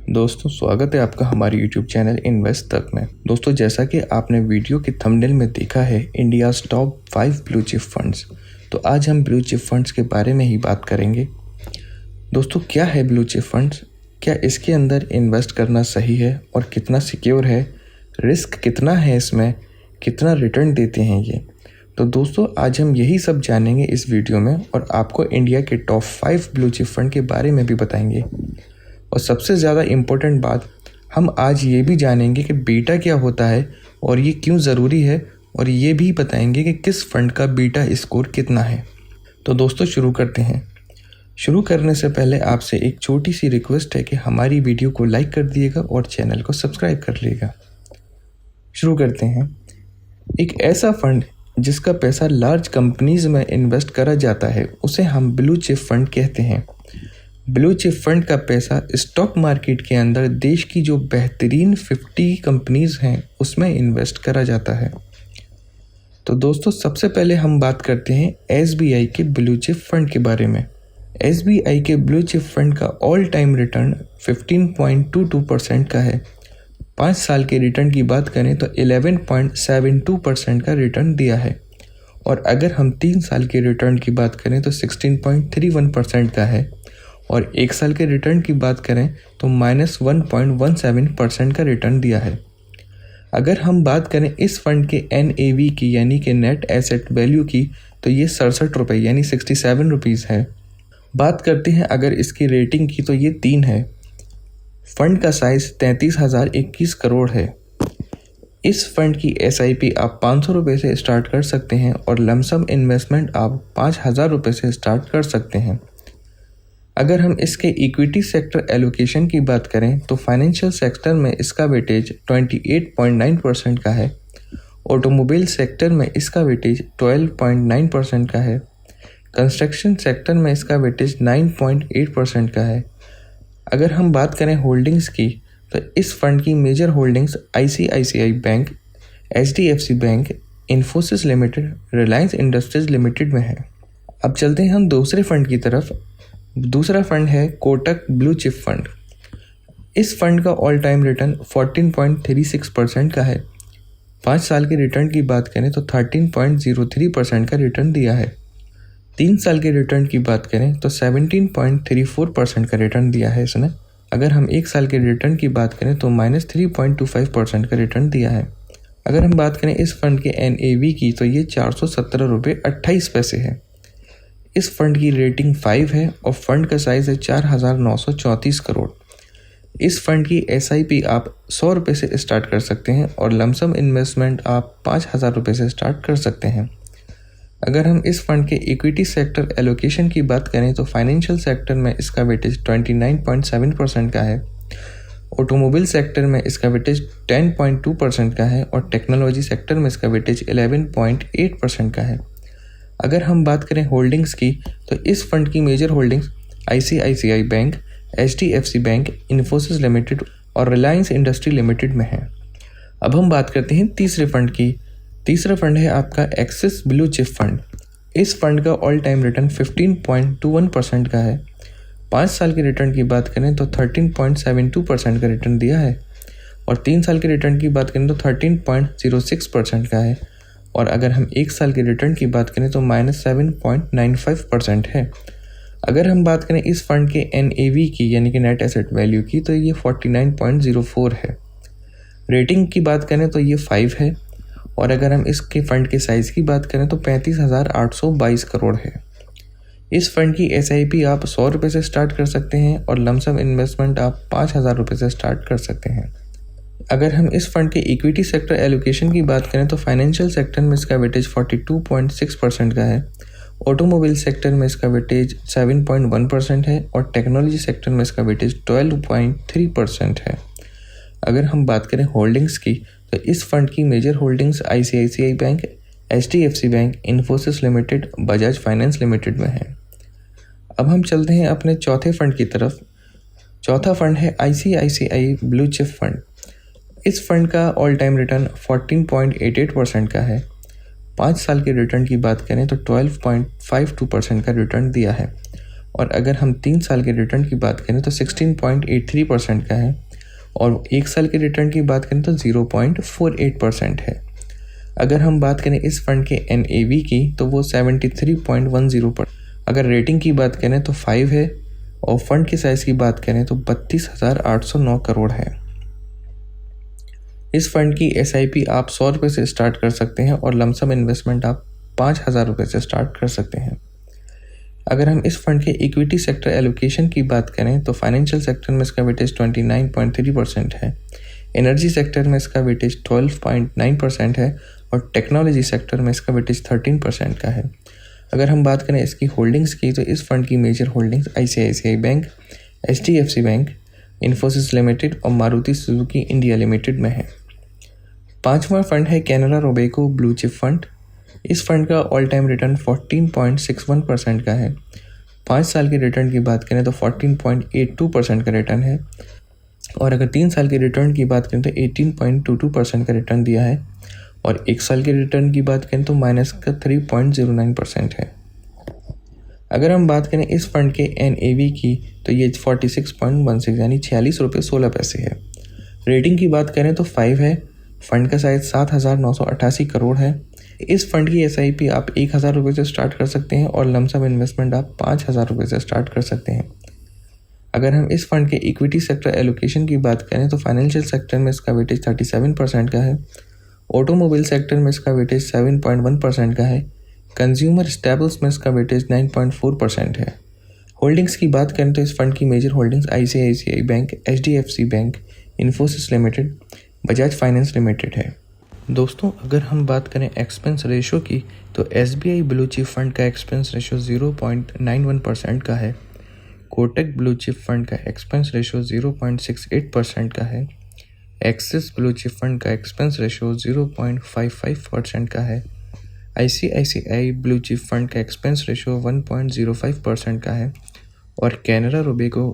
दोस्तों स्वागत है आपका हमारे YouTube चैनल इन्वेस्ट तक में। दोस्तों जैसा कि आपने वीडियो के थंबनेल में देखा है India's top 5 blue chip funds, तो आज हम ब्लू चिप फंड्स के बारे में ही बात करेंगे। दोस्तों क्या है ब्लू चिप फंड्स, क्या इसके अंदर इन्वेस्ट करना सही है और कितना सिक्योर है, रिस्क कितना है इसमें, कितना रिटर्न देते हैं ये। तो दोस्तों आज हम यही सब जानेंगे इस वीडियो में और आपको इंडिया के टॉप 5 ब्लू चिप फंड के बारे में भी बताएंगे। और सबसे ज़्यादा इम्पोर्टेंट बात, हम आज ये भी जानेंगे कि बीटा क्या होता है और ये क्यों ज़रूरी है, और ये भी बताएंगे कि किस फंड का बीटा स्कोर कितना है। तो दोस्तों शुरू करते हैं। शुरू करने से पहले आपसे एक छोटी सी रिक्वेस्ट है कि हमारी वीडियो को लाइक कर दिएगा और चैनल को सब्सक्राइब कर लीजिएगा। शुरू करते हैं। एक ऐसा फंड जिसका पैसा लार्ज कंपनीज में इन्वेस्ट करा जाता है उसे हम ब्लू चिप फंड कहते हैं। ब्लू चिप फंड का पैसा स्टॉक मार्केट के अंदर देश की जो बेहतरीन 50 कंपनीज हैं उसमें इन्वेस्ट करा जाता है। तो दोस्तों सबसे पहले हम बात करते हैं SBI के ब्लू चिप फंड के बारे में। SBI के ब्लू चिप फंड का ऑल टाइम रिटर्न 15.22% का है। 5 साल के रिटर्न की बात करें तो 11.72% का रिटर्न दिया है, और अगर हम 3 साल के रिटर्न की बात करें तो 16.31% का है, और 1 साल के रिटर्न की बात करें तो -1.17% का रिटर्न दिया है। अगर हम बात करें इस फंड के NAV की यानी कि नेट एसेट वैल्यू की, तो ये 67 रुपये यानी 67 रुपीज़ है। बात करते हैं अगर इसकी रेटिंग की, तो ये 3 है। फंड का साइज़ 33,021 करोड़ है। इस फंड की SIP आप 500 रुपये से स्टार्ट कर सकते हैं और लमसम इन्वेस्टमेंट आप 5,000 रुपये से स्टार्ट कर सकते हैं। अगर हम इसके इक्विटी सेक्टर एलोकेशन की बात करें तो फाइनेंशियल सेक्टर में इसका वेटेज 28.9% का है, ऑटोमोबाइल सेक्टर में इसका वेटेज 12.9% का है, कंस्ट्रक्शन सेक्टर में इसका वेटेज 9.8% का है। अगर हम बात करें होल्डिंग्स की, तो इस फंड की major holdings ICICI Bank, HDFC Bank, Infosys Limited, Reliance Industries Limited में है। अब चलते हैं हम दूसरे फंड की तरफ। दूसरा फंड है कोटक ब्लू चिप फंड। इस फंड का ऑल टाइम रिटर्न 14.36% का है। 5 साल के रिटर्न की बात करें तो 13.03% का रिटर्न दिया है। 3 साल के रिटर्न की बात करें तो 17.34% का रिटर्न दिया है इसने। अगर हम 1 साल के रिटर्न की बात करें तो -3.25% का रिटर्न दिया है। अगर हम बात करें इस फंड के NAV की, तो ये 417 रुपये 28 पैसे है। इस फंड की रेटिंग 5 है और फंड का साइज़ है 4,934 करोड़। इस फंड की SIP आप 100 रुपये से स्टार्ट कर सकते हैं और लमसम इन्वेस्टमेंट आप 5,000 रुपये से स्टार्ट कर सकते हैं। अगर हम इस फंड के इक्विटी सेक्टर एलोकेशन की बात करें तो फाइनेंशियल सेक्टर में इसका वेटेज 29.7% का है, ऑटोमोबाइल सेक्टर में इसका वेटेज 10.2% का है, और टेक्नोलॉजी सेक्टर में इसका वेटेज 11.8% का है। अगर हम बात करें होल्डिंग्स की, तो इस फंड की major holdings ICICI Bank, HDFC Bank, Infosys Limited और रिलायंस इंडस्ट्री लिमिटेड में है। अब हम बात करते हैं तीसरे फंड की। तीसरा फंड है आपका एक्सिस ब्लू चिप फंड। इस फंड का ऑल टाइम रिटर्न 15.21% का है। 5 साल के रिटर्न की बात करें तो 13.72% का रिटर्न दिया है, और 3 साल के रिटर्न की बात करें तो 13.06% का है, और अगर हम 1 साल के रिटर्न की बात करें तो -7.95% है। अगर हम बात करें इस फंड के NAV की यानी कि नेट एसेट वैल्यू की, तो ये 49.04 है। रेटिंग की बात करें तो ये 5 है, और अगर हम इसके फंड के साइज़ की बात करें तो 35,822 करोड़ है। इस फंड की SIP आप 100 रुपये से स्टार्ट कर सकते हैं और लमसम इन्वेस्टमेंट आप 5,000 रुपये से स्टार्ट कर सकते हैं। अगर हम इस फंड के इक्विटी सेक्टर एलोकेशन की बात करें तो फाइनेंशियल सेक्टर में इसका वेटेज 42.6% का है, ऑटोमोबाइल सेक्टर में इसका वेटेज 7.1% है, और टेक्नोलॉजी सेक्टर में इसका वेटेज 12.3% है। अगर हम बात करें होल्डिंग्स की, तो इस फंड की major holdings ICICI Bank, HDFC Bank, Infosys Limited, Bajaj Finance Limited में है। अब हम चलते हैं अपने चौथे फंड की तरफ। चौथा फंड है ICICI ब्लू चिप फंड। इस फंड का ऑल टाइम रिटर्न 14.88% का है। 5 साल के रिटर्न की बात करें तो 12.52% का रिटर्न दिया है, और अगर हम 3 साल के रिटर्न की बात करें तो 16.83% का है और 1 साल के रिटर्न की बात करें तो 0.48% है। अगर हम बात करें इस फंड के NAV की तो वो 73.10 पर। अगर रेटिंग की बात करें तो 5 है और फंड की साइज़ की बात करें तो 32,809 करोड़ है। इस फंड की SIP आप 100 रुपये से स्टार्ट कर सकते हैं और लमसम इन्वेस्टमेंट आप 5,000 रुपये से स्टार्ट कर सकते हैं। अगर हम इस फंड के इक्विटी सेक्टर एलोकेशन की बात करें तो फाइनेंशियल सेक्टर में इसका वेटेज 29.3% है, एनर्जी सेक्टर में इसका वेटेज 12.9% है और टेक्नोलॉजी सेक्टर में इसका वेटेज 13% का है। अगर हम बात करें इसकी होल्डिंग्स की तो इस फंड की major holdings ICICI Bank, HDFC Bank, Infosys Limited और मारुति सुजुकी इंडिया लिमिटेड में है। 5वां फंड है Canara Robeco blue chip fund. इस फंड का ऑल टाइम रिटर्न 14.61% का है। 5 साल के रिटर्न की बात करें तो 14.82% का रिटर्न है और अगर 3 साल के रिटर्न की बात करें तो 18.22% का रिटर्न दिया है और 1 साल के रिटर्न की बात करें तो माइनस का 3.09% है। अगर हम बात करें इस फंड के NAV की तो ये 46.16 यानी 46 रुपये 16 पैसे है। रेटिंग की बात करें तो 5 है। फंड का साइज 7,988 करोड़ है। इस फंड की SIP आप 1,000 रुपये से स्टार्ट कर सकते हैं और लमसम इन्वेस्टमेंट आप 5,000 रुपये से स्टार्ट कर सकते हैं। अगर हम इस फंड के इक्विटी सेक्टर एलोकेशन की बात करें तो फाइनेंशियल सेक्टर में इसका वेटेज 37% का है, ऑटोमोबाइल सेक्टर में इसका वेटेज 7.1% का है, कंज्यूमर स्टेबल्स में इसका वेटेज 9.4% है। होल्डिंग्स की बात करें तो इस फंड की major holdings ICICI Bank, HDFC Bank, Infosys Limited, Bajaj Finance Limited है। दोस्तों अगर हम बात करें एक्सपेंस रेशो की तो SBI ब्लू चिप फंड का एक्सपेंस रेशो 0.91% का है, कोटक ब्लू चिप फंड का एक्सपेंस रेशो 0.68% का है, एक्सिस ब्लू चिप फंड का एक्सपेंस रेशो 0.55% का है, ICICI ब्लू चिप फंड का एक्सपेंस रेशो 1.05% का है और Canara Robeco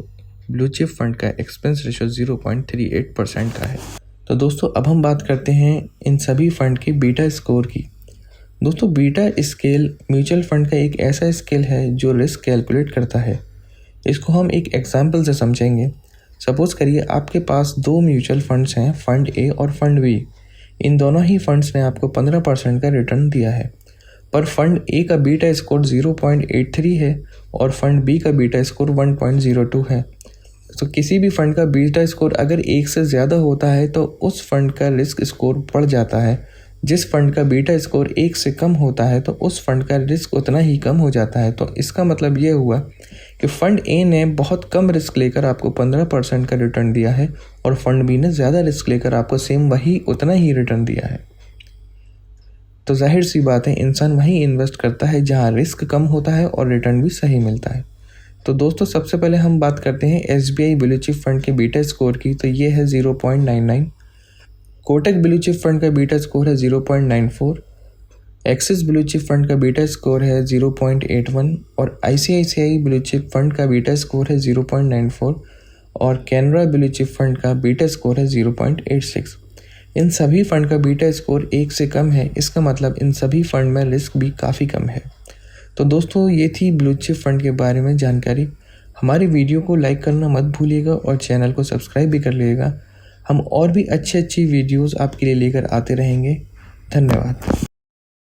blue chip fund का एक्सपेंस रेशो 0.38% का है। तो दोस्तों अब हम बात करते हैं इन सभी फंड के बीटा स्कोर की। दोस्तों बीटा स्केल म्यूचुअल फंड का एक ऐसा स्केल है जो रिस्क कैलकुलेट करता है। इसको हम एक एग्जांपल से समझेंगे। सपोज़ करिए आपके पास 2 म्यूचुअल फंड्स हैं, फंड A और फंड B। इन दोनों ही फंड्स ने आपको 15% का रिटर्न दिया है, पर फंड A का बीटा स्कोर 0.83 है और फंड B का बीटा स्कोर 1.02 है। तो किसी भी फंड का बीटा स्कोर अगर 1 से ज़्यादा होता है तो उस फंड का रिस्क स्कोर बढ़ जाता है। जिस फंड का बीटा स्कोर 1 से कम होता है तो उस फंड का रिस्क उतना ही कम हो जाता है। तो इसका मतलब ये हुआ कि फंड A ने बहुत कम रिस्क लेकर आपको 15% का रिटर्न दिया है और फंड B ने ज़्यादा रिस्क लेकर आपको सेम वही उतना ही रिटर्न दिया है। तो जाहिर सी बात है इंसान वहीं इन्वेस्ट करता है जहाँ रिस्क कम होता है और रिटर्न भी सही मिलता है। तो दोस्तों सबसे पहले हम बात करते हैं SBI ब्लू चिप फंड के बीटा स्कोर की, तो ये है 0.99। कोटक ब्लू चिप फंड का बीटा स्कोर है 0.94, एक्सिस ब्लू चिप फंड का बीटा स्कोर है 0.81 और ICICI ब्लू चिप फंड का बीटा स्कोर है 0.94 और कैनरा ब्लू चिप फंड का बीटा स्कोर है 0.86। इन सभी फंड का बीटा स्कोर 1 से कम है। इसका मतलब इन सभी फंड में रिस्क भी काफ़ी कम है। तो दोस्तों ये थी ब्लू चिप फंड के बारे में जानकारी। हमारी वीडियो को लाइक करना मत भूलिएगा और चैनल को सब्सक्राइब भी कर लीजिएगा। हम और भी अच्छी वीडियोस आपके लिए लेकर आते रहेंगे। धन्यवाद।